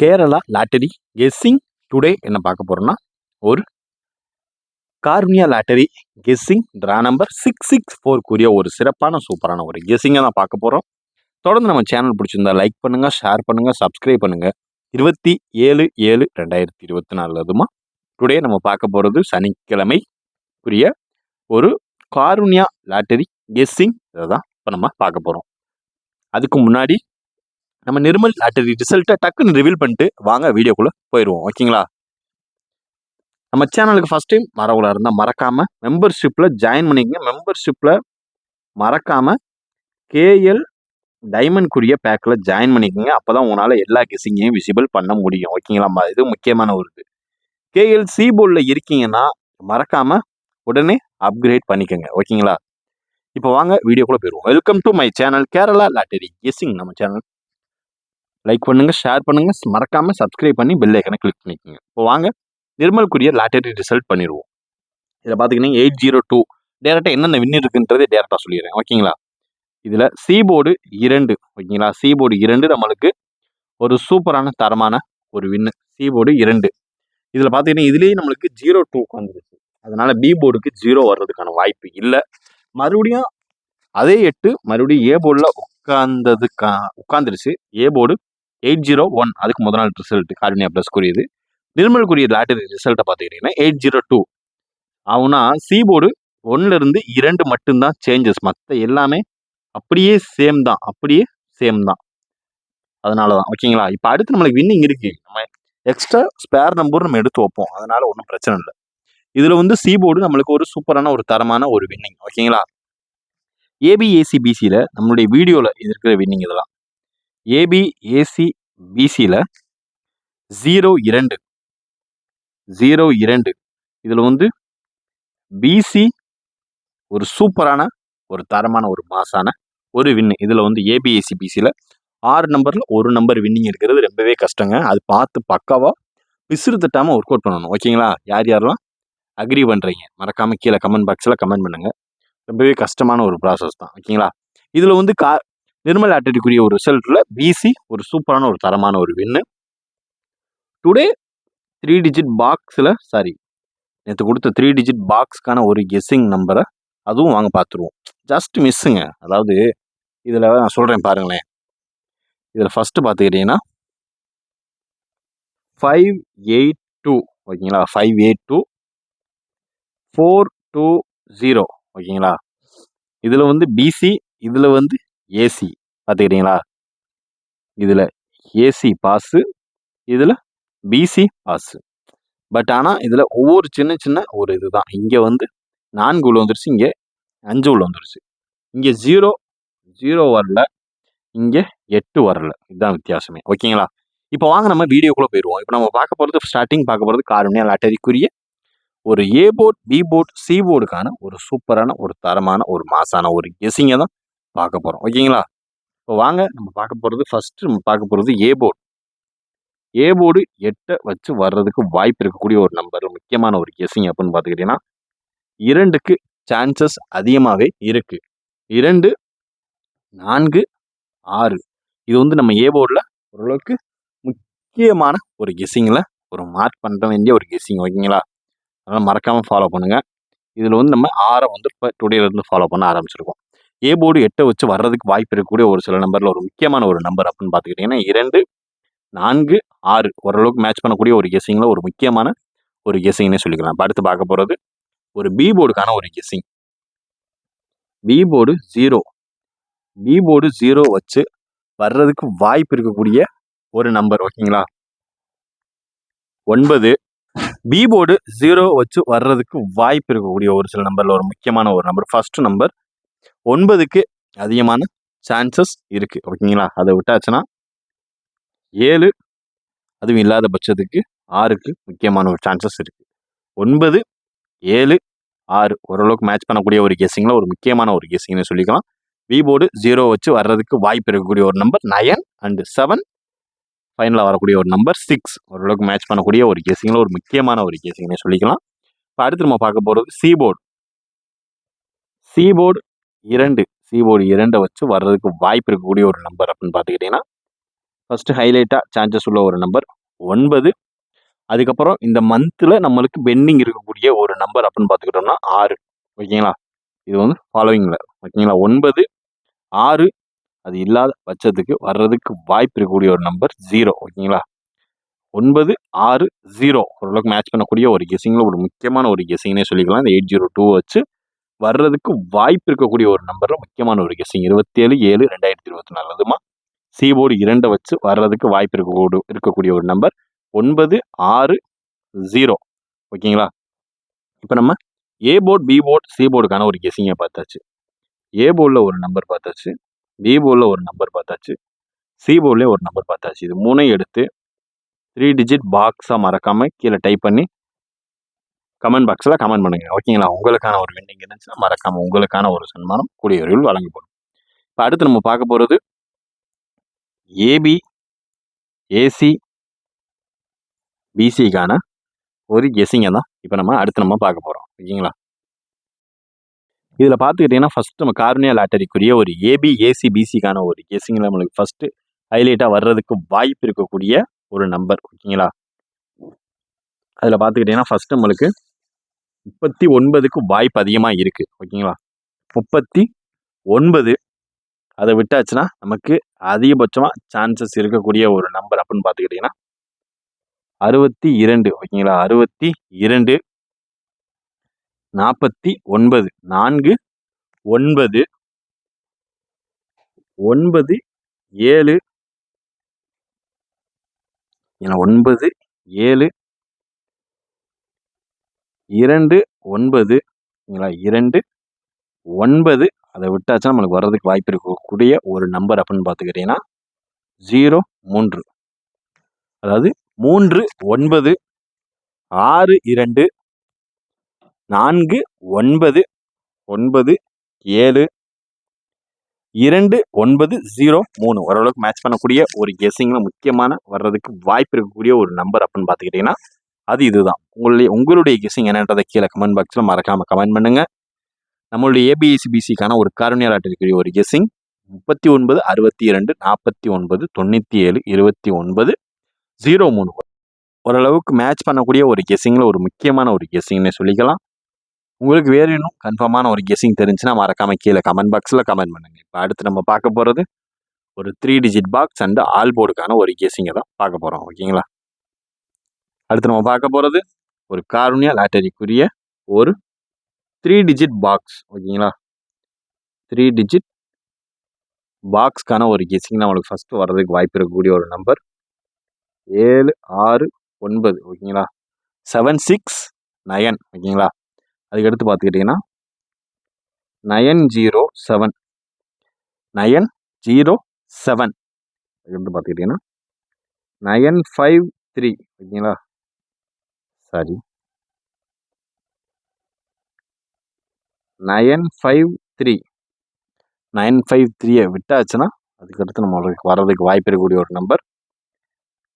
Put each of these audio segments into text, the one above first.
Kerala lottery guessing today என்ன பார்க்க போறோம்னா ஒரு cornea lottery guessing draw number 664 கூறிய ஒரு சிறப்பான சூப்பரான ஒரு கெஸ்ஸிங்கை தான் பார்க்க போகிறோம். தொடர்ந்து நம்ம சேனல் பிடிச்சிருந்தா லைக் பண்ணுங்க, ஷேர் பண்ணுங்க, சப்ஸ்கிரைப் பண்ணுங்க. 27/7/2024 அதுமா டுடே நம்ம பார்க்க போகிறது சனிக்கிழமை கூறிய ஒரு கார்னியா லாட்டரி கெஸ்ஸிங் இதை தான் இப்போ நம்ம பார்க்க போகிறோம். அதுக்கு முன்னாடி நம்ம நிர்மல் லாட்டரி ரிசல்ட்டை டக்குன்னு ரிவீல் பண்ணிட்டு வாங்க வீடியோக்குள்ளே போயிடுவோம். ஓகேங்களா? நம்ம சேனலுக்கு ஃபஸ்ட் டைம் வரவங்களா இருந்தால் மறக்காமல் மெம்பர்ஷிப்பில் ஜாயின் பண்ணிக்கங்க. மெம்பர்ஷிப்பில் மறக்காமல் கேஎல் டைமண்ட்குரிய பேக்கில் ஜாயின் பண்ணிக்கோங்க. அப்போ தான் உங்களால் எல்லா கெஸிங்கையும் விசிபிள் பண்ண முடியும். ஓகேங்களா? இது முக்கியமான ஒரு இது. கேஎல் சி போர்டில் இருக்கீங்கன்னா மறக்காமல் உடனே அப்கிரேட் பண்ணிக்கோங்க. ஓகேங்களா? இப்போ வாங்க வீடியோக்குள்ளே போயிடுவோம். Welcome to my channel Kerala lottery guessing. நம்ம சேனல் லைக் பண்ணுங்கள், ஷேர் பண்ணுங்கள், மறக்காமல் சப்ஸ்கிரைப் பண்ணி பெல் ஐக்கனை கிளிக் பண்ணிக்கோங்க. இப்போ வாங்க நிர்மல்குரிய லாட்டரி ரிசல்ட் பண்ணிடுவோம். இதில் பார்த்தீங்கன்னா 802 டேரெக்டாக என்னென்ன வின் இருக்குன்றதே டேரெக்டாக சொல்லிடுறேன். ஓகேங்களா? இதில் சி போர்டு 2. ஓகேங்களா? சி போர்டு 2 நம்மளுக்கு ஒரு சூப்பரான தரமான ஒரு வின்னு. C board 2. இதில் பார்த்தீங்கன்னா இதுலேயே நம்மளுக்கு 02 உட்காந்துருச்சு. அதனால் பி போர்டுக்கு 0 வர்றதுக்கான வாய்ப்பு இல்லை. மறுபடியும் அதே 8 மறுபடியும் ஏ போர்டில் உட்காந்துருச்சு. ஏ போர்டு 801 அதுக்கு முதல் நாள் ரிசல்ட் கார்னியா ப்ளஸ் கூறியது. நிர்மல்குரிய லாட்டரி ரிசல்ட்டை பார்த்துக்கிட்டிங்கன்னா 802 ஆகுனா சி போர்டு 1லேருந்து 2 மட்டும்தான் சேஞ்சஸ். மற்ற எல்லாமே அப்படியே சேம் தான். அதனால தான். ஓகேங்களா? இப்போ அடுத்து நம்மளுக்கு வின்னிங் இருக்கு. நம்ம எக்ஸ்ட்ரா ஸ்பேர் நம்பர் நம்ம எடுத்து வைப்போம். அதனால ஒன்றும் பிரச்சனை இல்லை. இதில் வந்து சி போர்டு நம்மளுக்கு ஒரு சூப்பரான ஒரு தரமான ஒரு வின்னிங். ஓகேங்களா? ஏபிஏசிபிசியில் நம்மளுடைய வீடியோவில் இருக்கிற வின்னிங் இதெல்லாம். ஏபிஏசிபிசியில் 02 இதில் வந்து பிசி ஒரு சூப்பரான ஒரு தரமான ஒரு மாசான ஒரு வின்னு. இதில் வந்து ஏபிஏசிபிசியில் 6 நம்பரில் ஒரு நம்பர் வின்னிங் இருக்கிறது ரொம்பவே கஷ்டங்க. அது பார்த்து பக்காவாக பிசுறு தட்டாமல் ஒர்க் அவுட் பண்ணணும். ஓகேங்களா? யாரெல்லாம் அக்ரி பண்ணுறீங்க மறக்காமல் கீழே கமெண்ட் பாக்ஸில் கமெண்ட் பண்ணுங்கள். ரொம்பவே கஷ்டமான ஒரு ப்ராசஸ் தான். ஓகேங்களா? இதில் வந்து நிர்மல் லாட்டரிக்குரிய ஒரு ரிசல்ட்டில் பிசி ஒரு சூப்பரான ஒரு தரமான ஒரு வின்னு. டுடே 3 டிஜிட் பாக்ஸில் நேற்று கொடுத்த 3 டிஜிட் பாக்ஸ்க்கான ஒரு கெஸ்ஸிங் நம்பரை அதுவும் வாங்க பார்த்துருவோம். ஜஸ்ட் மிஸ்ஸுங்க. அதாவது இதில் நான் சொல்கிறேன் பாருங்களேன். இதில் ஃபஸ்ட்டு பார்த்துக்கிட்டிங்கன்னா 582. ஓகேங்களா? 582 420. ஓகேங்களா? இதில் வந்து பிசி, இதில் வந்து ஏசி பார்த்துக்கிட்டிங்களா? இதில் ஏசி பாஸு, இதில் பிசி பாஸு. பட் ஆனால் இதில் ஒவ்வொரு சின்ன ஒரு இது தான். இங்கே வந்து 4 உள்ள வந்துருச்சு, இங்கே 5 உள்ள வந்துருச்சு. இங்கே 0 வரல, இங்கே 8 வரல. இதுதான் வித்தியாசமே. ஓகேங்களா? இப்போ வாங்க நம்ம வீடியோக்குள்ளே போயிடுவோம். இப்போ நம்ம பார்க்க போகிறது கார்னியா லாட்டரிக்குரிய ஒரு ஏ போர்ட், பி போர்ட், சி போர்டுக்கான ஒரு சூப்பரான ஒரு தரமான ஒரு மாசான ஒரு கெஸ்ஸிங்கை தான் பார்க்க போகிறோம். ஓகேங்களா? இப்போ வாங்க நம்ம ஃபஸ்ட்டு நம்ம பார்க்க போகிறது ஏ போர்டு. ஏ போர்டு 8 வச்சு வர்றதுக்கு வாய்ப்பு இருக்கக்கூடிய ஒரு நம்பர். முக்கியமான ஒரு கெஸ்ஸிங் அப்படின்னு பார்த்துக்கிட்டிங்கன்னா 2க்கு சான்சஸ் அதிகமாகவே இருக்குது. 2, 4, 6 இது வந்து நம்ம ஏ போர்டில் ஓரளவுக்கு முக்கியமான ஒரு கெஸ்ஸிங்கில் ஒரு மார்க் பண்ண வேண்டிய ஒரு கெஸ்ஸிங். ஓகேங்களா? அதனால் மறக்காமல் ஃபாலோ பண்ணுங்கள். இதில் வந்து நம்ம 6 வந்து இப்போ டுடேலேருந்து ஃபாலோ பண்ண ஆரம்பிச்சிருக்கோம். ஏ போர்டு 8 வச்சு வர்றதுக்கு வாய்ப்பு இருக்கக்கூடிய ஒரு சில நம்பரில் ஒரு முக்கியமான ஒரு நம்பர் அப்படின்னு பார்த்துக்கிட்டிங்கன்னா 2, 4, 6 ஓரளவுக்கு மேட்ச் பண்ணக்கூடிய ஒரு கெஸ்ஸிங்கில் ஒரு முக்கியமான ஒரு கெஸ்ஸிங்னே சொல்லிக்கலாம். இப்போ அடுத்து பார்க்க போகிறது ஒரு பி போர்டுக்கான ஒரு கெஸ்ஸிங். பி போர்டு 0 வச்சு வர்றதுக்கு வாய்ப்பு இருக்கக்கூடிய ஒரு நம்பர். ஓகேங்களா? 9. பி போர்டு 0 வச்சு வர்றதுக்கு வாய்ப்பு இருக்கக்கூடிய ஒரு சில நம்பரில் ஒரு முக்கியமான ஒரு நம்பர். ஃபஸ்ட்டு நம்பர் 9க்கு அதிகமான சான்சஸ் இருக்குது. ஓகேங்களா? அதை விட்டாச்சுன்னா 7 அதுவும் இல்லாத பட்சத்துக்கு 6க்கு முக்கியமான ஒரு சான்சஸ் இருக்குது. 9, 7, 6 ஓரளவுக்கு மேட்ச் பண்ணக்கூடிய ஒரு கெஸ்ஸிங்கில் ஒரு முக்கியமான ஒரு கெஸ்ஸிங்னு சொல்லிக்கலாம். பி போர்டு 0 வச்சு வர்றதுக்கு வாய்ப்பு இருக்கக்கூடிய ஒரு நம்பர் 9 அண்ட் 7. ஃபைனலாக வரக்கூடிய ஒரு நம்பர் 6 ஓரளவுக்கு மேட்ச் பண்ணக்கூடிய ஒரு கெஸ்ஸிங்கில் ஒரு முக்கியமான ஒரு கெஸ்ஸிங்னு சொல்லிக்கலாம். இப்போ அடுத்து நம்ம பார்க்க போகிறது சி போர்டு. சி போர்டு 2 வச்சு வர்றதுக்கு வாய்ப்பு இருக்கக்கூடிய ஒரு நம்பர் அப்படின்னு பார்த்துக்கிட்டிங்கன்னா ஃபஸ்ட்டு ஹைலைட்டாக சான்சஸ் உள்ள ஒரு நம்பர் 9. அதுக்கப்புறம் இந்த மந்தில் நம்மளுக்கு பெண்டிங் இருக்கக்கூடிய ஒரு நம்பர் அப்படின்னு பார்த்துக்கிட்டோம்னா 6. ஓகேங்களா, இது வந்து ஃபாலோவிங்கில். ஓகேங்களா, 9, 6 அது இல்லாத பட்சத்துக்கு வர்றதுக்கு வாய்ப்பு இருக்கக்கூடிய ஒரு நம்பர் 0. ஓகேங்களா, 9, 6, 0 ஓரளவுக்கு மேட்ச் பண்ணக்கூடிய ஒரு கெஸிங்கில் ஒரு முக்கியமான ஒரு கெஸிங்னே சொல்லிக்கலாம். இந்த 802 வச்சு வர்றதுக்கு வாய்ப்பு இருக்கக்கூடிய ஒரு நம்பரில் முக்கியமான ஒரு கெஸிங் 27/7/2024. அதுமா சீபோர்டு 2 வச்சு வர்றதுக்கு வாய்ப்பு இருக்கக்கூடிய ஒரு நம்பர் 9, 6, 0. ஓகேங்களா, இப்போ நம்ம A board, B board, C போர்டுக்கான ஒரு கெஸிங்கை பார்த்தாச்சு. ஏ போர்டில் ஒரு நம்பர் பார்த்தாச்சு, பி போர்டில் ஒரு நம்பர் பார்த்தாச்சு, சி போர்ட்லேயே ஒரு நம்பர் பார்த்தாச்சு. இது 3ஐயும் எடுத்து 3 டிஜிட் பாக்ஸாக மறக்காமல் கீழே டைப் பண்ணி கமெண்ட் பாக்ஸில் கமெண்ட் பண்ணுங்கள். ஓகேங்களா, உங்களுக்கான ஒரு வின்னிங் இருந்துச்சுன்னா மறக்காமல் உங்களுக்கான ஒரு சன்மானம் கூடிய விரைவில் வழங்கப்படும். இப்போ அடுத்து நம்ம பார்க்க போகிறது ஏபி, ஏசி, பிசிக்கான ஒரு கெஸிங்கை தான் இப்போ அடுத்து நம்ம பார்க்க போகிறோம். ஓகேங்களா, இதில் பார்த்துக்கிட்டிங்கன்னா ஃபஸ்ட்டு நம்ம கார்னியா லாட்டரிக்குரிய ஒரு ஏபி, ஏசி, பிசிக்கான ஒரு கெஸிங்கில் நம்மளுக்கு ஃபஸ்ட்டு ஹைலைட்டாக வர்றதுக்கு வாய்ப்பு இருக்கக்கூடிய ஒரு நம்பர். ஓகேங்களா, அதில் பார்த்துக்கிட்டிங்கன்னா ஃபஸ்ட்டு நம்மளுக்கு 39க்கு வாய்ப்பு அதிகமாக இருக்குது. ஓகேங்களா, 39 அதை விட்டாச்சுன்னா நமக்கு அதிகபட்சமாக சான்சஸ் இருக்கக்கூடிய ஒரு நம்பர் அப்படின்னு பார்த்துக்கிட்டிங்கன்னா 62. ஓகேங்களா, 62, 49, 4, 9, 9, 7, 9, 7, 2, 9, 2, 9 அதை விட்டாச்சுன்னா நம்மளுக்கு வர்றதுக்கு வாய்ப்பு இருக்கக்கூடிய ஒரு நம்பர் அப்படின்னு பார்த்துக்கிட்டிங்கன்னா 0, 3. அதாவது 3, 9, 6, 2, 4, 9, 9, 7, 2, 9, 0, 3 ஓரளவுக்கு மேட்ச் பண்ணக்கூடிய ஒரு கெஸிங்கில் முக்கியமான வர்றதுக்கு வாய்ப்பு இருக்கக்கூடிய ஒரு நம்பர் அப்படின்னு பார்த்துக்கிட்டிங்கன்னா அது இதுதான். உங்களுடைய கெஸிங் என்னன்றதை கீழே கமெண்ட் பாக்ஸில் மறக்காமல் கமெண்ட் பண்ணுங்கள். நம்மளுடைய ஏபிஎஸ்சிபிசிக்கான ஒரு கார்னியா லாட்டரிக்குரிய ஒரு கெஸிங் 39, 62, 49, 97, 29, 03 ஓரளவுக்கு மேட்ச் பண்ணக்கூடிய ஒரு கெஸிங்கில் ஒரு முக்கியமான ஒரு கெஸிங்னே சொல்லிக்கலாம். உங்களுக்கு வேறு இன்னும் கன்ஃபார்மான ஒரு கெஸிங் தெரிஞ்சுன்னா மறக்காமல் கீழே கமெண்ட் பாக்ஸில் கமெண்ட் பண்ணுங்கள். இப்போ அடுத்து நம்ம பார்க்க போகிறது ஒரு 3 டிஜிட் பாக்ஸ் அண்ட் ஆல் போர்டுக்கான ஒரு கெஸிங்கை தான் பார்க்க போகிறோம். ஓகேங்களா, அடுத்து நம்ம பார்க்க போகிறது ஒரு கார்னியா லாட்டரிக்குரிய ஒரு 3 டிஜிட் பாக்ஸ். ஓகேங்களா, 3 டிஜிட் பாக்ஸ்க்கான ஒரு கெஸிங் நம்மளுக்கு ஃபஸ்ட்டு வர்றதுக்கு வாய்ப்பு இருக்கக்கூடிய ஒரு நம்பர் 7, 6, 9. ஓகேங்களா, 7, 6, 9. ஓகேங்களா, அதுக்கடுத்து பார்த்துக்கிட்டிங்கன்னா 907, 907. அதுக்கடுத்து பார்த்துக்கிட்டிங்கன்னா 953. ஓகேங்களா, சாரி 953. 953 விட்டாச்சுன்னா அதுக்கடுத்து நம்மளுக்கு வர்றதுக்கு வாய்ப்பு இருக்கக்கூடிய ஒரு நம்பர்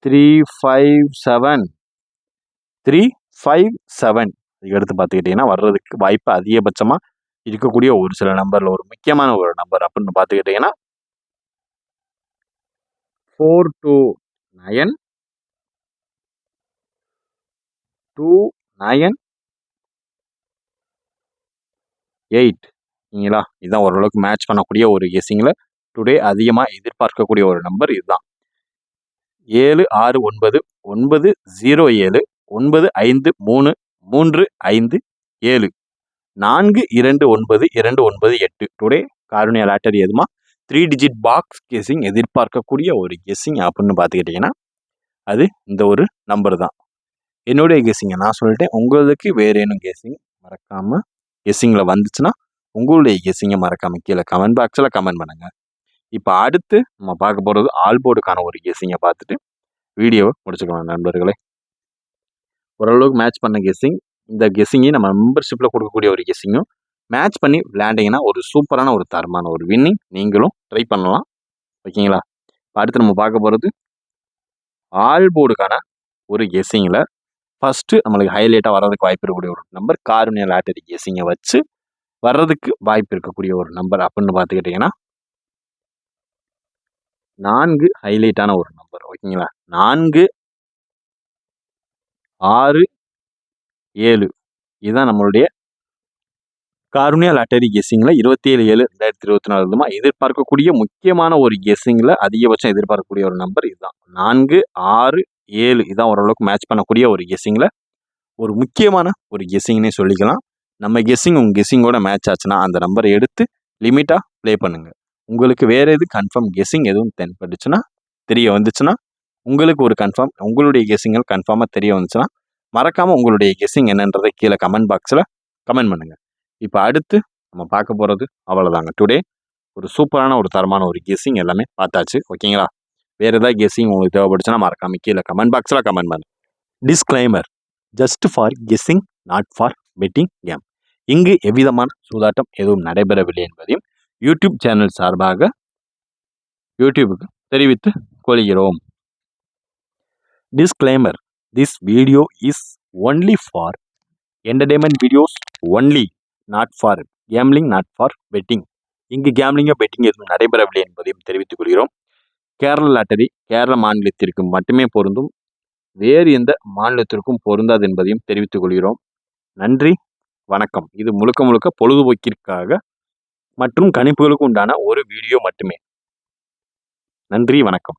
357, 357. அதுக்கடுத்து பார்த்துக்கிட்டிங்கன்னா வர்றதுக்கு வாய்ப்பு அதிகபட்சமாக இருக்கக்கூடிய ஒரு சில நம்பரில் ஒரு முக்கியமான ஒரு நம்பர் அப்படின்னு பார்த்துக்கிட்டிங்கன்னா 429, 298. சரிங்களா, இதுதான் ஓரளவுக்கு மேட்ச் பண்ணக்கூடிய ஒரு கெஸிங்கில் டுடே அதிகமாக எதிர்பார்க்கக்கூடிய ஒரு நம்பர் இதுதான். 7, 6, 9, 9, 0, 7, 9, 5, 3, 3, 5, 7, 4, 2, 9, 2, 9, 8. டுடே கார்னியா லாட்டரி எதுமா 3 டிஜிட் பாக்ஸ் கெஸிங் எதிர்பார்க்கக்கூடிய ஒரு கெஸிங் அப்படின்னு பார்த்துக்கிட்டிங்கன்னா அது இந்த ஒரு நம்பர் தான். என்னுடைய கெஸிங்கை நான் சொல்லிட்டேன். உங்களுக்கு வேறு ஏனும் கெஸிங் மறக்காமல் கெஸிங்கில் வந்துச்சுன்னா உங்களுடைய கெஸிங்கை மறக்காமல் கீழே கமெண்ட் பாக்ஸில் கமெண்ட் பண்ணுங்கள். இப்போ அடுத்து நம்ம பார்க்க போகிறது ஆல் போர்டுக்கான ஒரு கெஸிங்கை பார்த்துட்டு வீடியோவை முடிச்சுக்கலாம் நண்பர்களே. ஓரளவுக்கு மேட்ச் பண்ண கெஸிங், இந்த கெஸிங்கையும் நம்ம மெம்பர்ஷிப்பில் கொடுக்கக்கூடிய ஒரு கெஸிங்கும் மேட்ச் பண்ணி விளையாண்டிங்கன்னா ஒரு சூப்பரான ஒரு தரமான ஒரு வின்னிங் நீங்களும் ட்ரை பண்ணலாம். ஓகேங்களா, இப்போ அடுத்து நம்ம பார்க்க போகிறது ஆல் போர்டுக்கான ஒரு கெஸிங்கில் ஃபஸ்ட்டு நம்மளுக்கு ஹைலைட்டாக வர்றதுக்கு வாய்ப்பு இருக்கக்கூடிய ஒரு நம்பர் கார்னியா லாட்டரி கெஸிங்கை வச்சு வர்றதுக்கு வாய்ப்பு இருக்கக்கூடிய ஒரு நம்பர் அப்படின்னு பார்த்துக்கிட்டிங்கன்னா 4 ஹைலைட்டான ஒரு நம்பர். ஓகேங்களா? 4, 6, 7 இதுதான் நம்மளுடைய காருண்யா லாட்டரி கெஸ்ஸிங்கில் 27/7/2024 எதிர்பார்க்கக்கூடிய முக்கியமான ஒரு கெஸ்ஸிங்கில் அதிகபட்சம் எதிர்பார்க்கக்கூடிய ஒரு நம்பர் இதுதான். 4, 6, 7 இதான் ஓரளவுக்கு மேட்ச் பண்ணக்கூடிய ஒரு கெஸ்ஸிங்கில் ஒரு முக்கியமான ஒரு கெஸ்ஸிங்னே சொல்லிக்கலாம். நம்ம கெஸ்ஸிங் உங்கள் கெஸ்ஸிங்கோட மேட்ச் ஆச்சுன்னா அந்த நம்பரை எடுத்து லிமிட்டாக ப்ளே பண்ணுங்கள். உங்களுக்கு வேறு எது கன்ஃபார்ம் கெஸ்ஸிங் எதுவும் தென்பட்டுச்சுன்னா தெரிய வந்துச்சுன்னா உங்களுக்கு ஒரு கன்ஃபார்ம் உங்களுடைய கெஸ்ஸிங்கள் கன்ஃபார்மாக தெரிய வந்துச்சுன்னா மறக்காமல் உங்களுடைய கெஸ்ஸிங் என்னன்றதை கீழே கமெண்ட் பாக்ஸில் கமெண்ட் பண்ணுங்கள். இப்போ அடுத்து நம்ம பார்க்க போகிறது அவ்வளோதாங்க. டுடே ஒரு சூப்பரான ஒரு தரமான ஒரு கெஸ்ஸிங் எல்லாமே பார்த்தாச்சு. ஓகேங்களா? வேறு ஏதாவது கெஸ்ஸிங் உங்களுக்கு தேவைப்பட்டுச்சுன்னா மறக்காமல் கீழே கமெண்ட் பாக்ஸில் கமெண்ட் பண்ணுங்கள். Disclaimer just for guessing not for betting game. இங்கு எவ்விதமான சூதாட்டம் எதுவும் நடைபெறவில்லை என்பதையும் யூடியூப் சேனல் சார்பாக யூடியூபுக்கு தெரிவித்துக் கொள்கிறோம். Disclaimer this video is only for entertainment videos only, not for gambling, not for betting. இங்கு கேம்லிங்கோ பெட்டிங் எதுவும் நடைபெறவில்லை என்பதையும் தெரிவித்துக் கொள்கிறோம். கேரள லாட்டரி கேரள மாநிலத்திற்கு மட்டுமே பொருந்தும், வேறு எந்த மாநிலத்திற்கும் பொருந்தாது என்பதையும் தெரிவித்துக் கொள்கிறோம். நன்றி, வணக்கம். இது முழுக்க முழுக்க பொழுதுபோக்கிற்காக மற்றும் கணிப்புகளுக்கு உண்டான ஒரு வீடியோ மட்டுமே. நன்றி, வணக்கம்.